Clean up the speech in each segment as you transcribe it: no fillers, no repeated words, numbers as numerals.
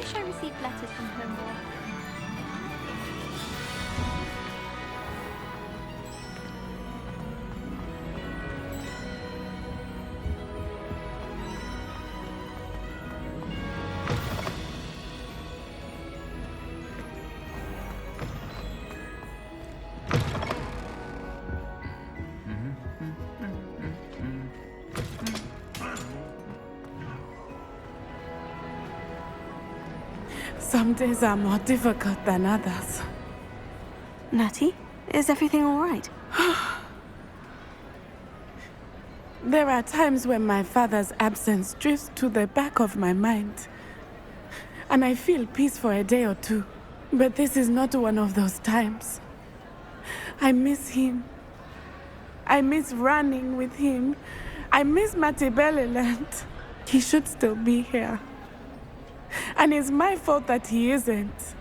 wish I received letters from home more. Some days are more difficult than others. Natty, is everything all right? There are times when my father's absence drifts to the back of my mind, and I feel peace for a day or two. But this is not one of those times. I miss him. I miss running with him. I miss Matebeleland. He should still be here. And it's my fault that he isn't.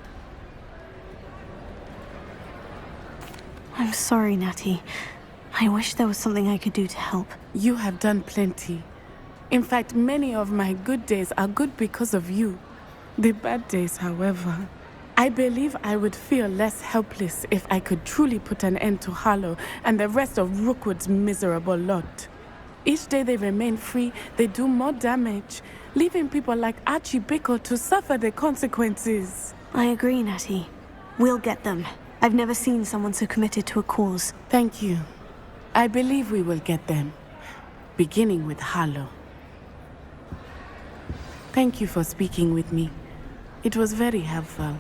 I'm sorry, Natty. I wish there was something I could do to help. You have done plenty. In fact, many of my good days are good because of you. The bad days, however, I believe I would feel less helpless if I could truly put an end to Harlow and the rest of Rookwood's miserable lot. Each day they remain free, they do more damage, leaving people like Archie Bickle to suffer the consequences. I agree, Natty. We'll get them. I've never seen someone so committed to a cause. Thank you. I believe we will get them, beginning with Harlow. Thank you for speaking with me. It was very helpful.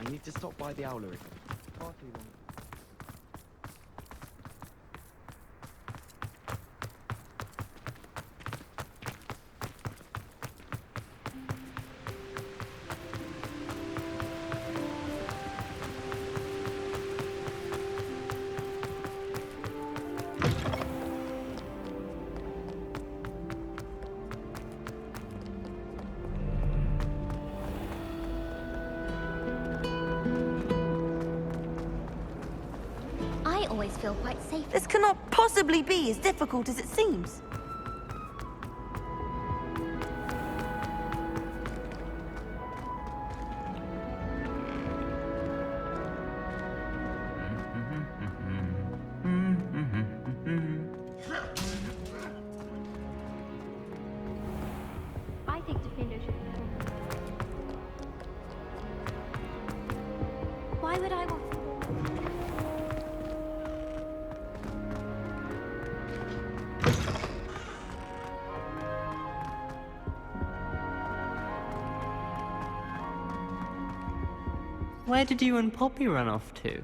I need to stop by the owlery. Far too long. Feel quite safe. This cannot possibly be as difficult as it seems. I think Defendo should be home. Why would I want to? Where did you and Poppy run off to?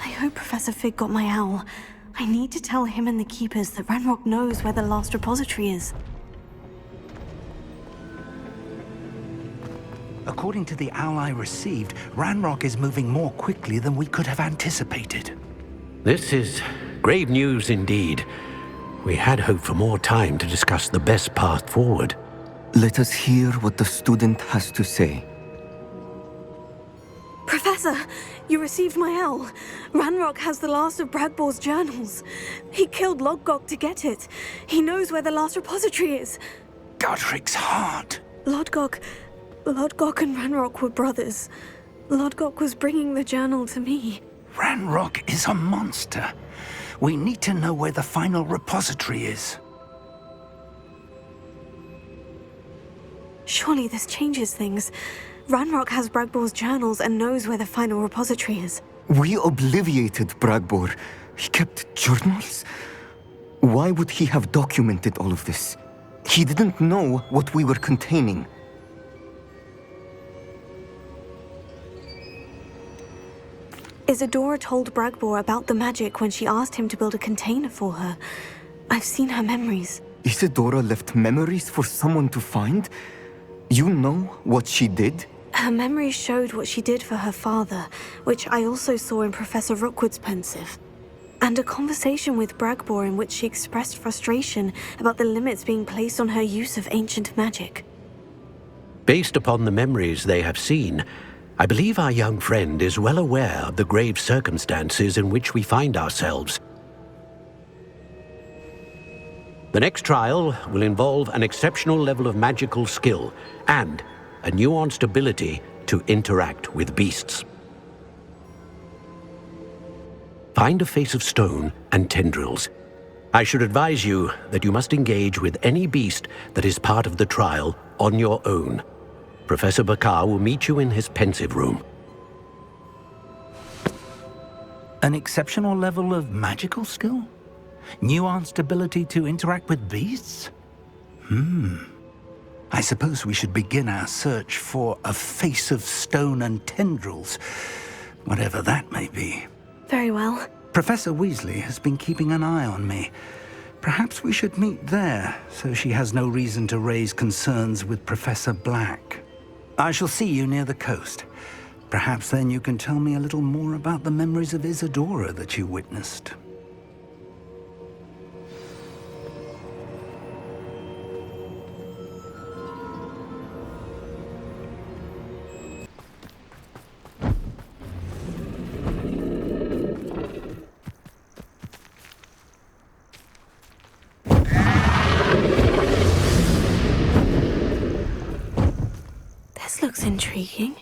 I hope Professor Fig got my owl. I need to tell him and the Keepers that Ranrock knows where the last repository is. According to the owl I received, Ranrock is moving more quickly than we could have anticipated. This is grave news indeed. We had hoped for more time to discuss the best path forward. Let us hear what the student has to say. Professor, you received my owl. Ranrock has the last of Bragbor's journals. He killed Lodgok to get it. He knows where the last repository is. Godric's heart. Lodgok and Ranrock were brothers. Lodgok was bringing the journal to me. Ranrock is a monster. We need to know where the final repository is. Surely this changes things. Ranrock has Bragbor's journals and knows where the final repository is. We obliviated Bragbor. He kept journals? Why would he have documented all of this? He didn't know what we were containing. Isadora told Bragbor about the magic when she asked him to build a container for her. I've seen her memories. Isadora left memories for someone to find? You know what she did? Her memories showed what she did for her father, which I also saw in Professor Rookwood's pensive. And a conversation with Bragbor in which she expressed frustration about the limits being placed on her use of ancient magic. Based upon the memories they have seen, I believe our young friend is well aware of the grave circumstances in which we find ourselves. The next trial will involve an exceptional level of magical skill and a nuanced ability to interact with beasts. Find a face of stone and tendrils. I should advise you that you must engage with any beast that is part of the trial on your own. Professor BAKARA will meet you in his pensive room. An exceptional level of magical skill? Nuanced ability to interact with beasts? I suppose we should begin our search for a face of stone and tendrils, whatever that may be. Very well. Professor Weasley has been keeping an eye on me. Perhaps we should meet there, so she has no reason to raise concerns with Professor Black. I shall see you near the coast. Perhaps then you can tell me a little more about the memories of Isadora that you witnessed. This looks intriguing.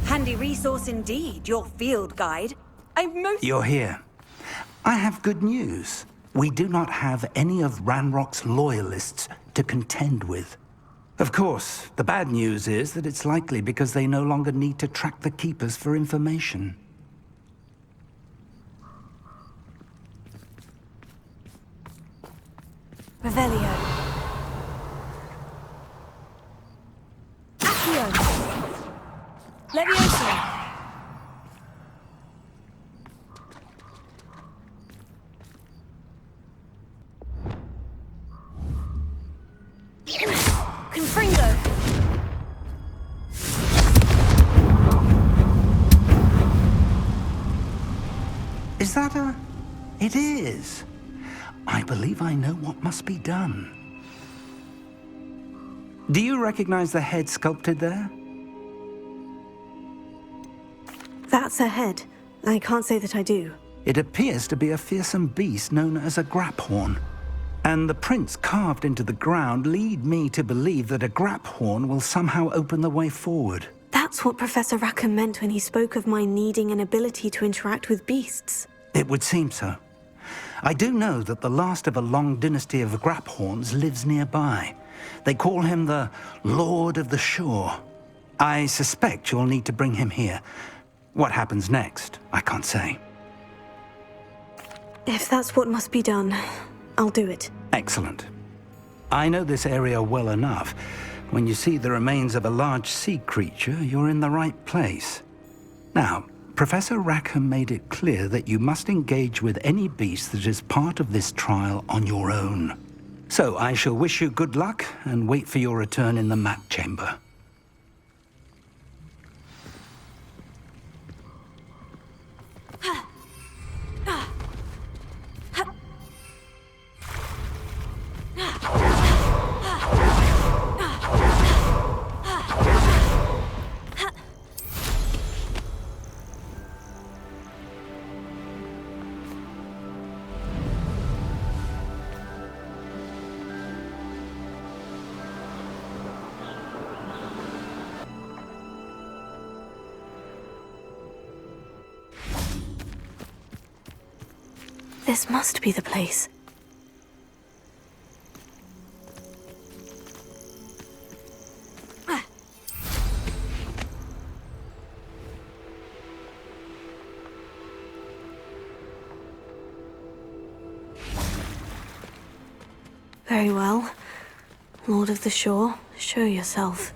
Handy resource indeed, your field guide. You're here. I have good news. We do not have any of Ranrock's loyalists to contend with. Of course, the bad news is that it's likely because they no longer need to track the Keepers for information. Revelio. Accio. Leviosa. Confringo. Is that a... It is. I believe I know what must be done. Do you recognize the head sculpted there? That's a head. I can't say that I do. It appears to be a fearsome beast known as a graphorn. And the prints carved into the ground lead me to believe that a graphorn will somehow open the way forward. That's what Professor Rackham meant when he spoke of my needing an ability to interact with beasts. It would seem so. I do know that the last of a long dynasty of graphorns lives nearby. They call him the Lord of the Shore. I suspect you'll need to bring him here. What happens next, I can't say. If that's what must be done, I'll do it. Excellent. I know this area well enough. When you see the remains of a large sea creature, you're in the right place. Now, Professor Rackham made it clear that you must engage with any beast that is part of this trial on your own. So I shall wish you good luck and wait for your return in the map chamber. This must be the place. Very well. Lord of the Shore, show yourself.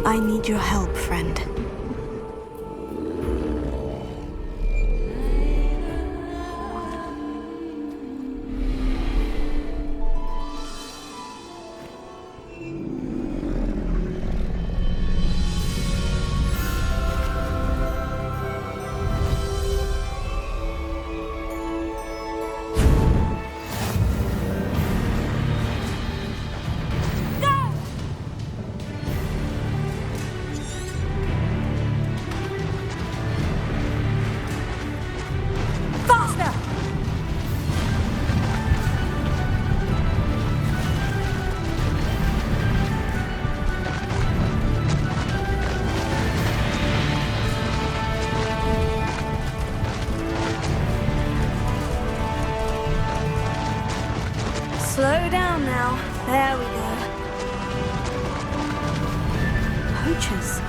I need your help, friend. Slow down now. There we go. Poachers.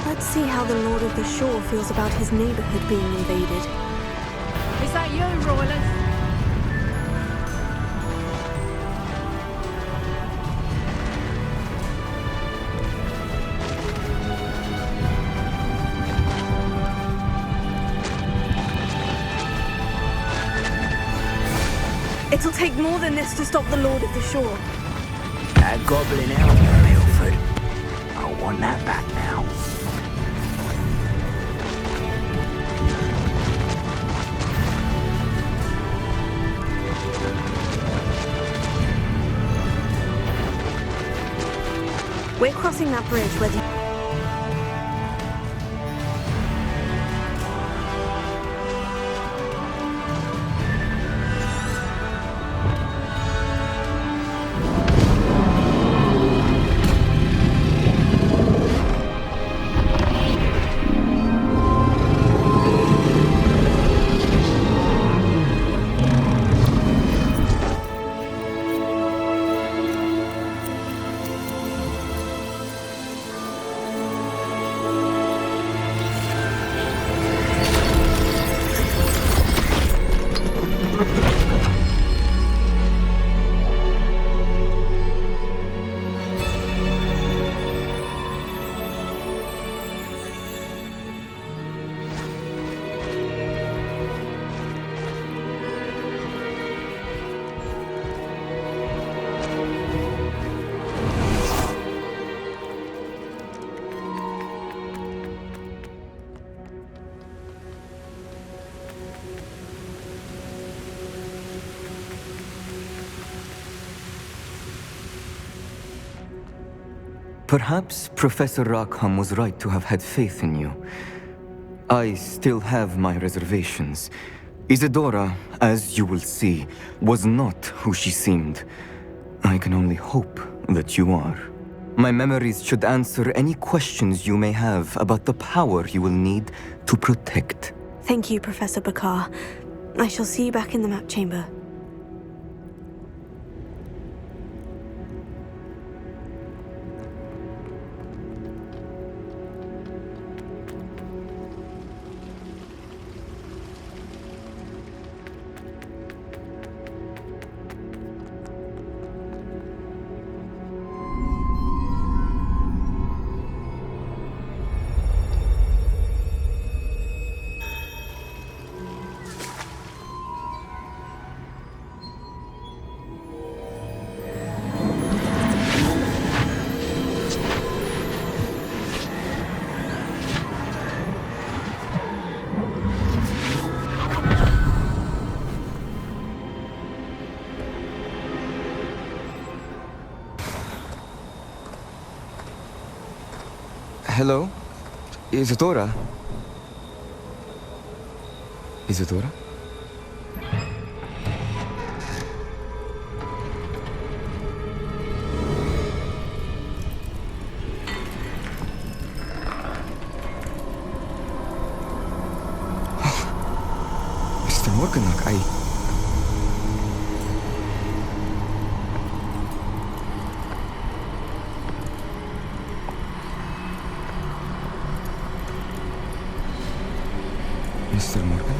Let's see how the Lord of the Shore feels about his neighborhood being invaded. Is that you, Royalist? It'll take more than this to stop the Lord of the Shore. That goblin elder, Milford. I want that back now. We're crossing that bridge whether you... Perhaps Professor Rackham was right to have had faith in you. I still have my reservations. Isadora, as you will see, was not who she seemed. I can only hope that you are. My memories should answer any questions you may have about the power you will need to protect. Thank you, Professor Bakar. I shall see you back in the map chamber. Hello? Isadora? Isadora? Mr. Morganach, Mr. Morgan?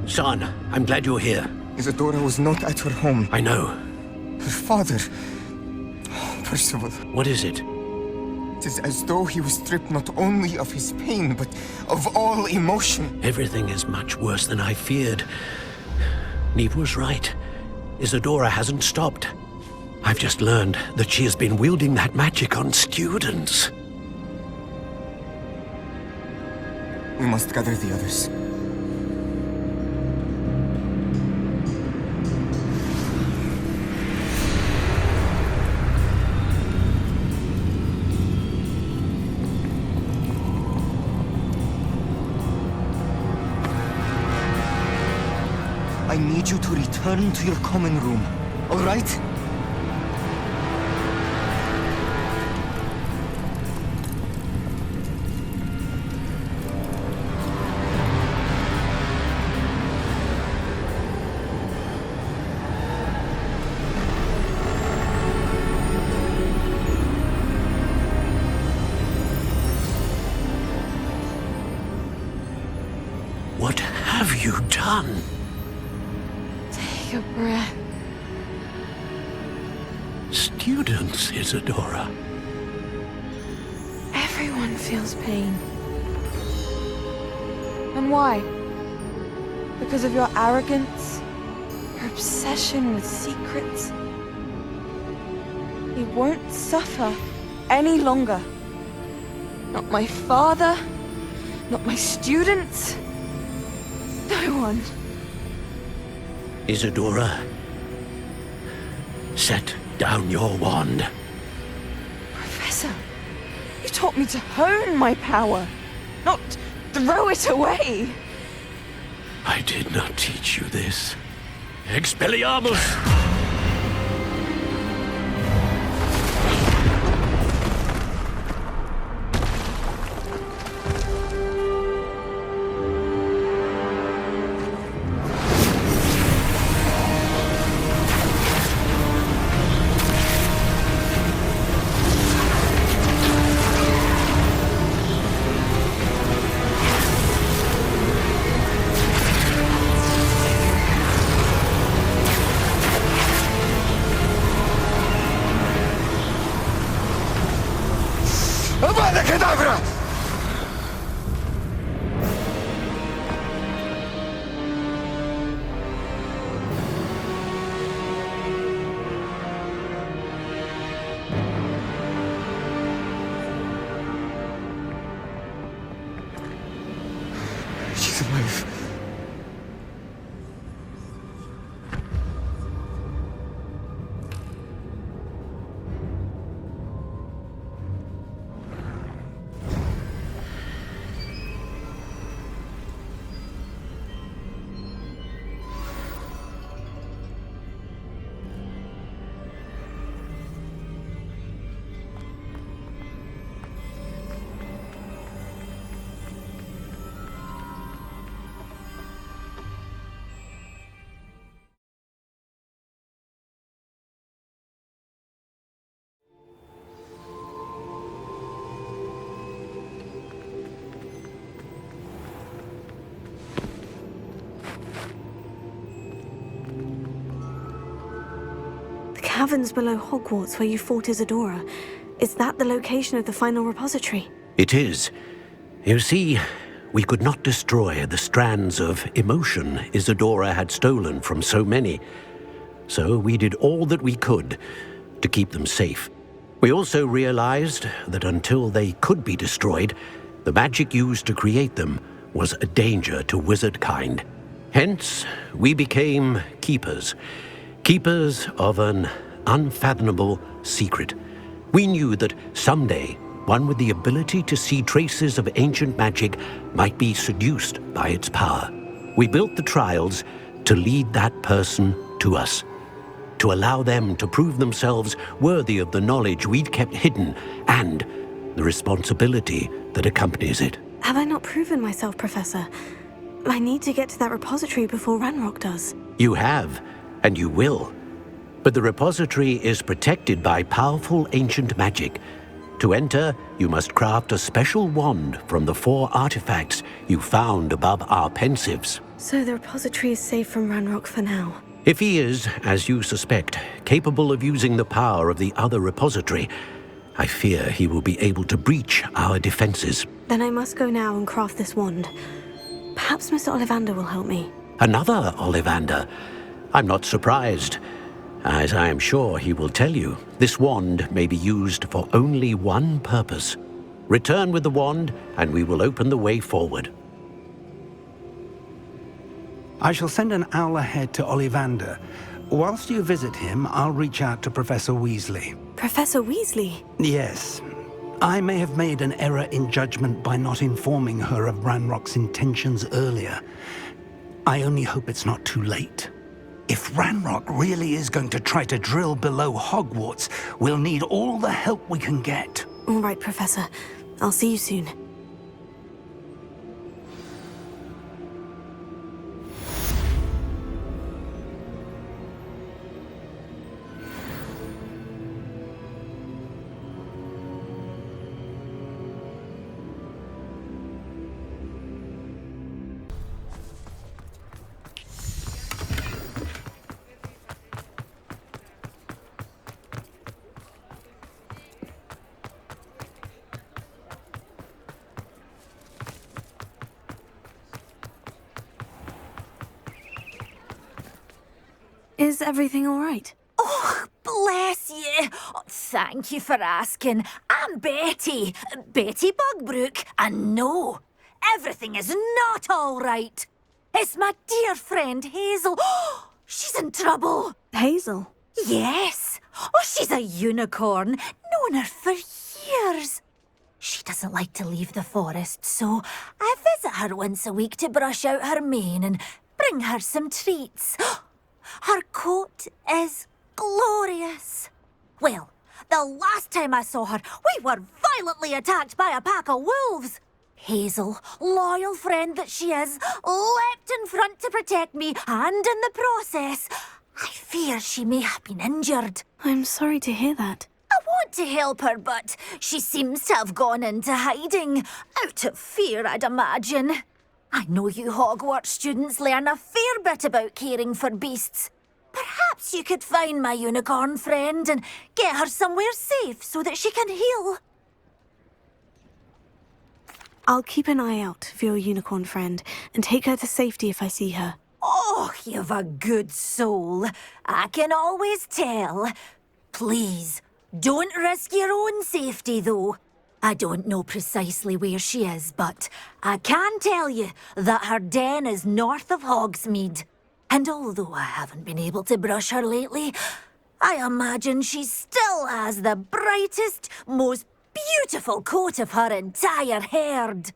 Son, I'm glad you're here. Isadora was not at her home. I know. Her father... Oh, Percival. What is it? It is as though he was stripped not only of his pain, but of all emotion. Everything is much worse than I feared. Neve was right. Isadora hasn't stopped. I've just learned that she has been wielding that magic on students. We must gather the others. I need you to return to your common room, all right? done? Take a breath. Students, Isadora. Everyone feels pain. And why? Because of your arrogance? Your obsession with secrets? He won't suffer any longer. Not my father, not my students, no one. Isadora, set down your wand. Professor, you taught me to hone my power, not throw it away. I did not teach you this. Expelliarmus! She's alive. Caverns below Hogwarts where you fought Isadora. Is that the location of the final repository? It is. You see, we could not destroy the strands of emotion Isadora had stolen from so many. So we did all that we could to keep them safe. We also realized that until they could be destroyed, the magic used to create them was a danger to wizard kind. Hence, we became keepers. Keepers of an unfathomable secret. We knew that someday, one with the ability to see traces of ancient magic might be seduced by its power. We built the trials to lead that person to us, to allow them to prove themselves worthy of the knowledge we'd kept hidden and the responsibility that accompanies it. Have I not proven myself, Professor? I need to get to that repository before Ranrock does. You have, and you will. But the repository is protected by powerful ancient magic. To enter, you must craft a special wand from the 4 artifacts you found above our pensives. So the repository is safe from Ranrock for now. If he is, as you suspect, capable of using the power of the other repository, I fear he will be able to breach our defenses. Then I must go now and craft this wand. Perhaps Mr. Ollivander will help me. Another Ollivander? I'm not surprised. As I am sure he will tell you, this wand may be used for only one purpose. Return with the wand, and we will open the way forward. I shall send an owl ahead to Ollivander. Whilst you visit him, I'll reach out to Professor Weasley. Professor Weasley? Yes. I may have made an error in judgment by not informing her of Ranrock's intentions earlier. I only hope it's not too late. If Ranrock really is going to try to drill below Hogwarts, we'll need all the help we can get. All right, Professor. I'll see you soon. Is everything all right? Oh, bless you. Oh, thank you for asking. I'm Betty. Betty Bugbrook. And no, everything is not all right. It's my dear friend Hazel. Oh, she's in trouble. Hazel? Yes. Oh, she's a unicorn. Known her for years. She doesn't like to leave the forest, so I visit her once a week to brush out her mane and bring her some treats. Her coat is glorious. Well, the last time I saw her, we were violently attacked by a pack of wolves. Hazel, loyal friend that she is, leapt in front to protect me, and in the process, I fear she may have been injured. I'm sorry to hear that. I want to help her, but she seems to have gone into hiding. Out of fear, I'd imagine. I know you Hogwarts students learn a fair bit about caring for beasts. Perhaps you could find my unicorn friend and get her somewhere safe so that she can heal. I'll keep an eye out for your unicorn friend and take her to safety if I see her. Oh, you've a good soul. I can always tell. Please, don't risk your own safety, though. I don't know precisely where she is, but I can tell you that her den is north of Hogsmeade. And although I haven't been able to brush her lately, I imagine she still has the brightest, most beautiful coat of her entire herd.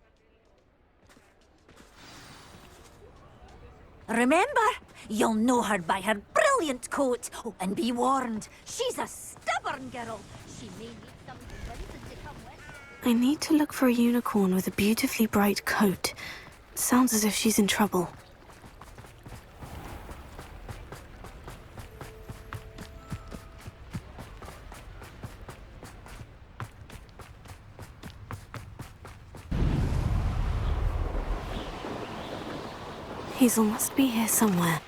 Remember, you'll know her by her brilliant coat. Oh, and be warned, she's a stubborn girl. She may need some convincing to come with. I need to look for a unicorn with a beautifully bright coat. It sounds as if she's in trouble. Hazel must be here somewhere.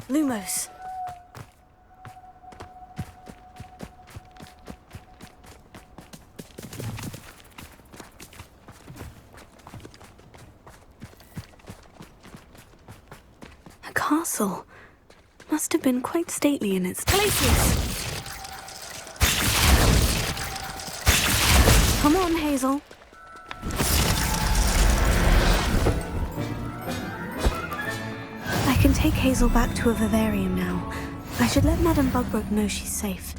Lumos. A castle. Must have been quite stately in its places. Come on, Hazel. I can take Hazel back to a vivarium now. I should let Madame Bugbrook know she's safe.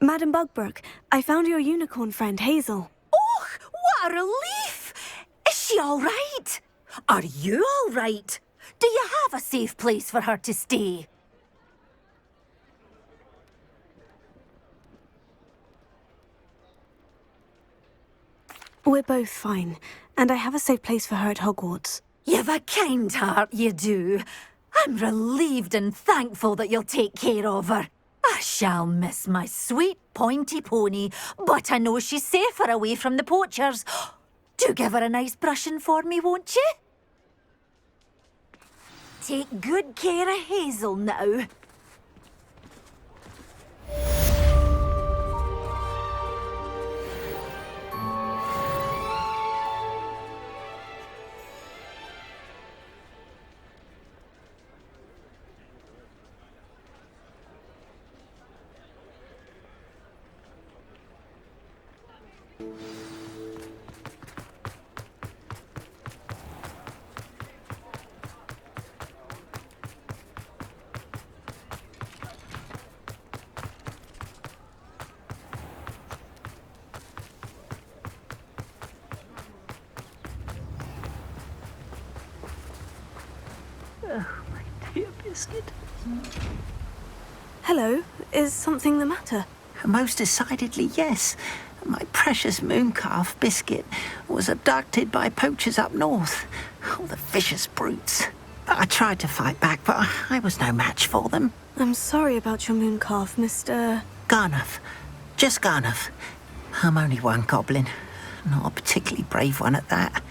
Madame Bugbrook, I found your unicorn friend, Hazel. Oh, what a relief! Is she all right? Are you all right? Do you have a safe place for her to stay? We're both fine, and I have a safe place for her at Hogwarts. You've a kind heart, you do. I'm relieved and thankful that you'll take care of her. I shall miss my sweet pointy pony, but I know she's safer away from the poachers. Do give her a nice brushing for me, won't you? Take good care of Hazel now. Oh, my dear Biscuit. Hello, is something the matter? Most decidedly, yes. My precious mooncalf, Biscuit, was abducted by poachers up north. Oh, the vicious brutes. I tried to fight back, but I was no match for them. I'm sorry about your moon calf, Mr. Garnuff. Just Garnuff. I'm only one goblin. Not a particularly brave one at that.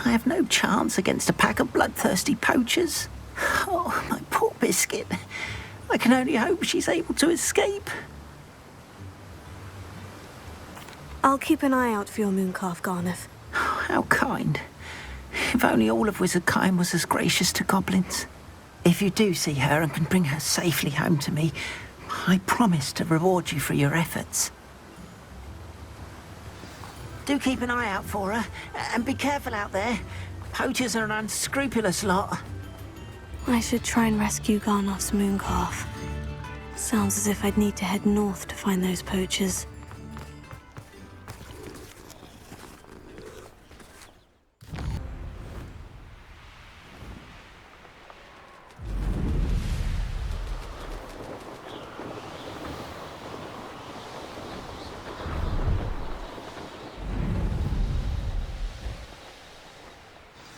I have no chance against a pack of bloodthirsty poachers. Oh, my poor Biscuit. I can only hope she's able to escape. I'll keep an eye out for your moon calf, Garnuff. How kind. If only all of Wizardkind was as gracious to goblins. If you do see her and can bring her safely home to me, I promise to reward you for your efforts. Do keep an eye out for her, and be careful out there. Poachers are an unscrupulous lot. I should try and rescue Garnuff's moon calf. Sounds as if I'd need to head north to find those poachers.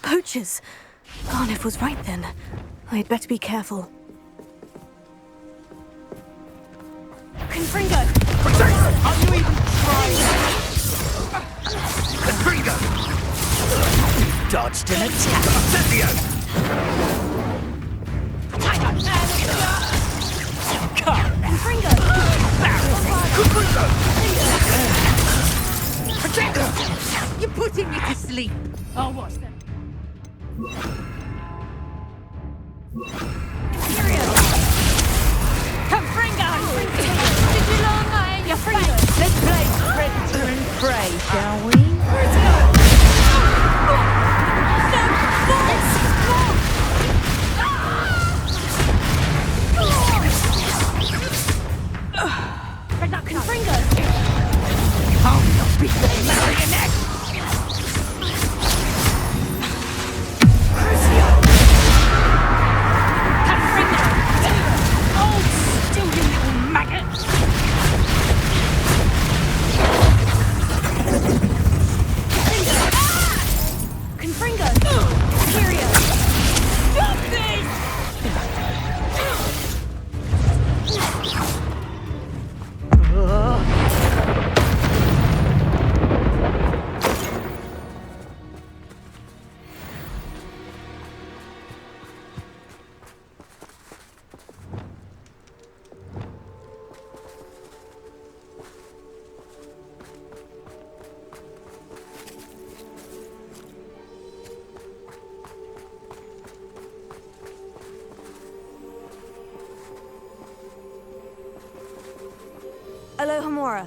Poachers! Garnuff was right then. I'd better be careful. Confringo! Are you even trying? Confringo! Dodged an attack. Confringo! You're putting me to sleep. Oh, what's that? Let's play predator and prey, shall we? I'll not be your marionette! Alohomora.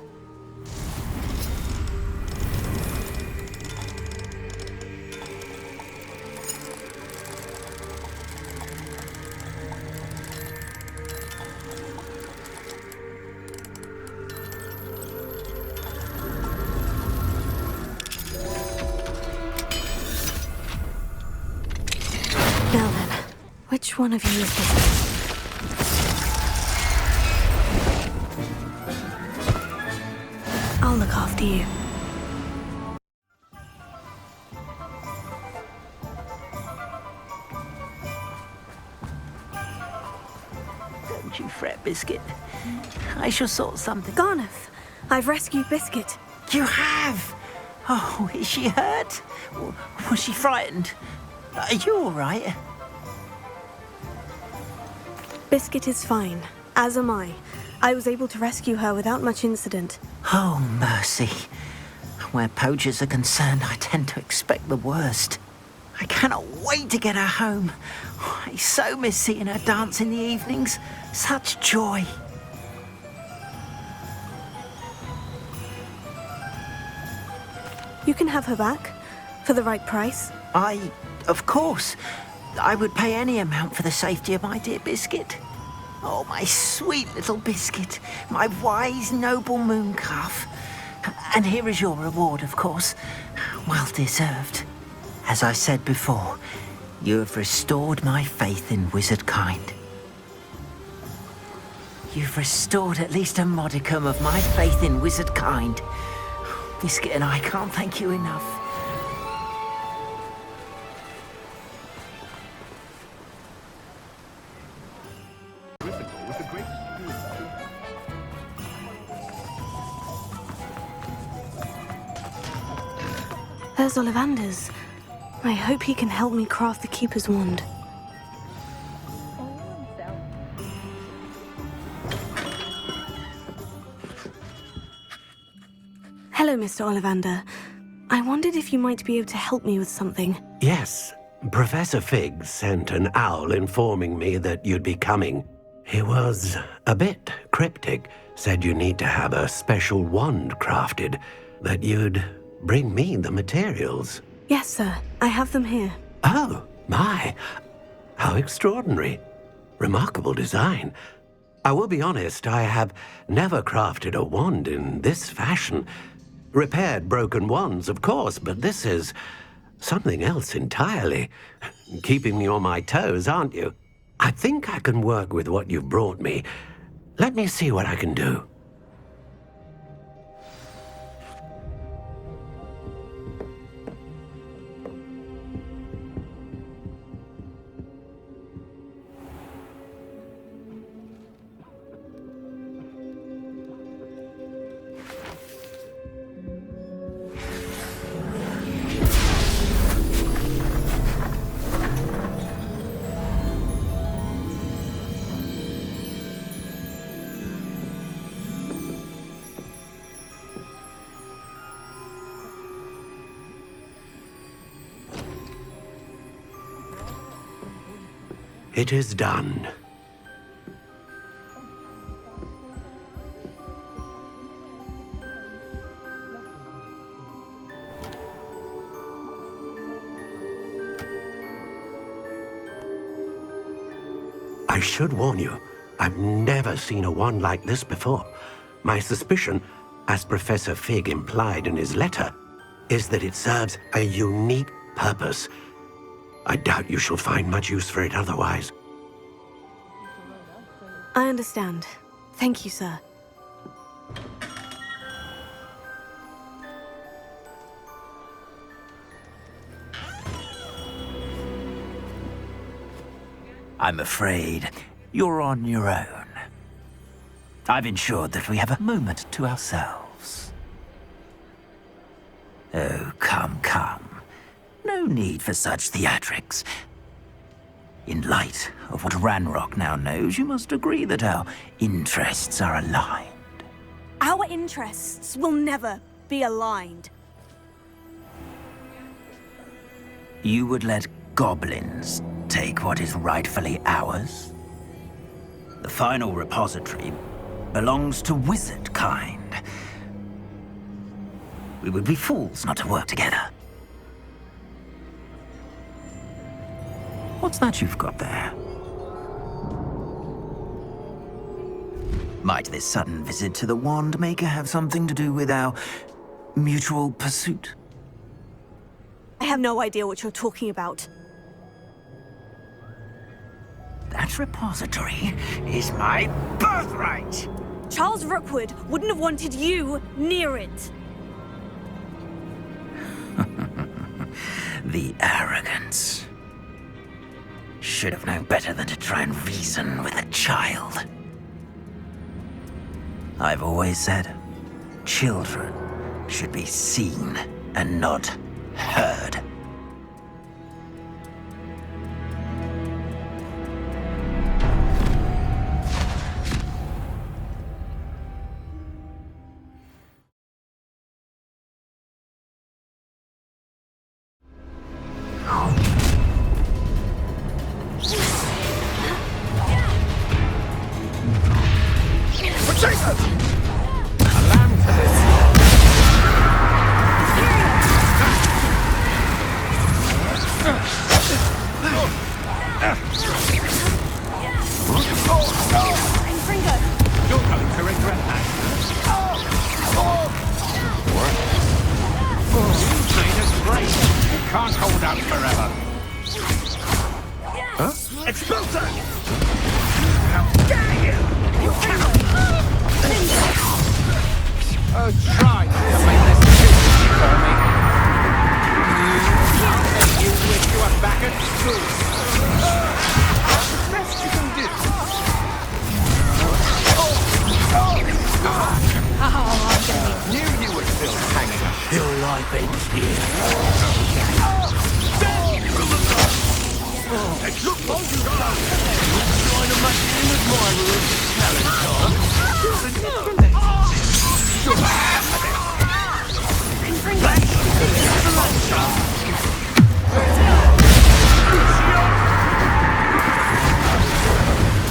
Now then, which one of you is this? I'll look after you. Don't you fret, Biscuit. I shall sort something. Garnuff, I've rescued Biscuit. You have? Oh, is she hurt? Was she frightened? Are you all right? Biscuit is fine, as am I. I was able to rescue her without much incident. Oh, mercy. Where poachers are concerned, I tend to expect the worst. I cannot wait to get her home. I so miss seeing her dance in the evenings. Such joy. You can have her back, for the right price. Of course, I would pay any amount for the safety of my dear Biscuit. Oh, my sweet little Biscuit, my wise, noble moon calf. And here is your reward, of course. Well deserved. As I said before, you have restored my faith in Wizardkind. You've restored at least a modicum of my faith in Wizardkind. Biscuit and I can't thank you enough. with the greatest fear. There's Ollivander's. I hope he can help me craft the Keeper's wand. Hello, Mr. Ollivander. I wondered if you might be able to help me with something. Yes, Professor Fig sent an owl informing me that you'd be coming. He was a bit cryptic, said you need to have a special wand crafted, that you'd bring me the materials. Yes, sir. I have them here. Oh, my. How extraordinary. Remarkable design. I will be honest, I have never crafted a wand in this fashion. Repaired broken wands, of course, but this is something else entirely. Keeping me on my toes, aren't you? I think I can work with what you've brought me. Let me see what I can do. It is done. I should warn you, I've never seen a wand like this before. My suspicion, as Professor Fig implied in his letter, is that it serves a unique purpose. I doubt you shall find much use for it otherwise. I understand. Thank you, sir. I'm afraid you're on your own. I've ensured that we have a moment to ourselves. Oh, come, come. No need for such theatrics. In light of what Ranrock now knows, you must agree that our interests are aligned. Our interests will never be aligned. You would let goblins take what is rightfully ours? The final repository belongs to wizard kind. We would be fools not to work together. What's that you've got there? Might this sudden visit to the Wand Maker have something to do with our mutual pursuit? I have no idea what you're talking about. That repository is my birthright! Charles Rookwood wouldn't have wanted you near it. The arrogance. Should have known better than to try and reason with a child. I've always said, children should be seen and not heard. defense here. Look, trying to make him admirer of talent,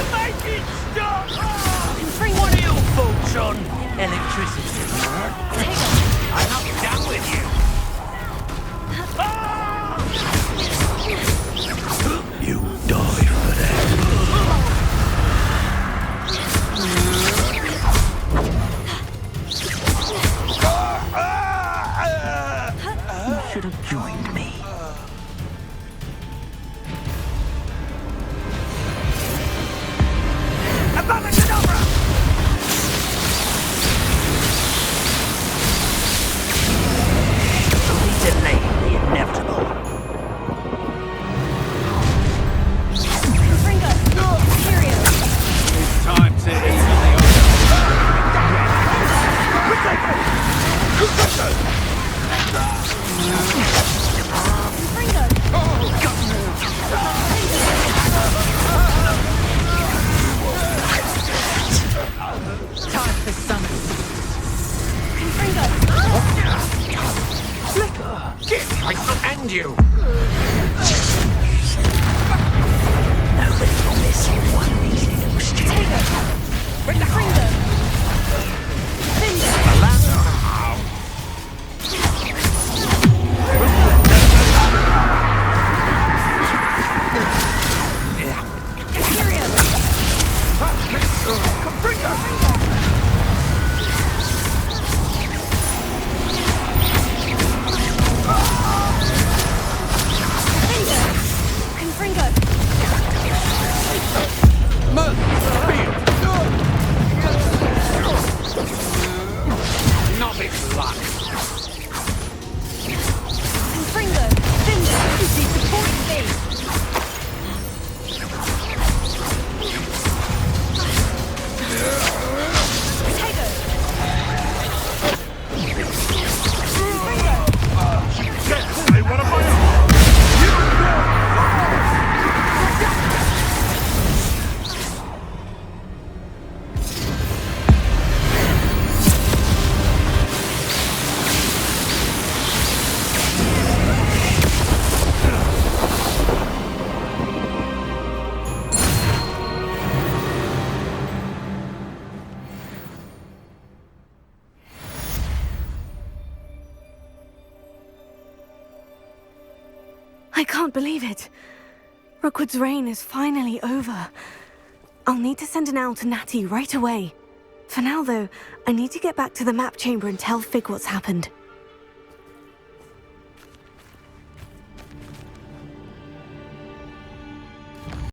Make it stop! What are your thoughts on electricity? I'm not done with you. You die for that. You should have joined me. We delay the inevitable. It's time to easily Time for ＳANA. and you! Nobody will miss one of these little students. Not with luck. I can't believe it. Rookwood's reign is finally over. I'll need to send an owl to Natty right away. For now, though, I need to get back to the map chamber and tell Fig what's happened.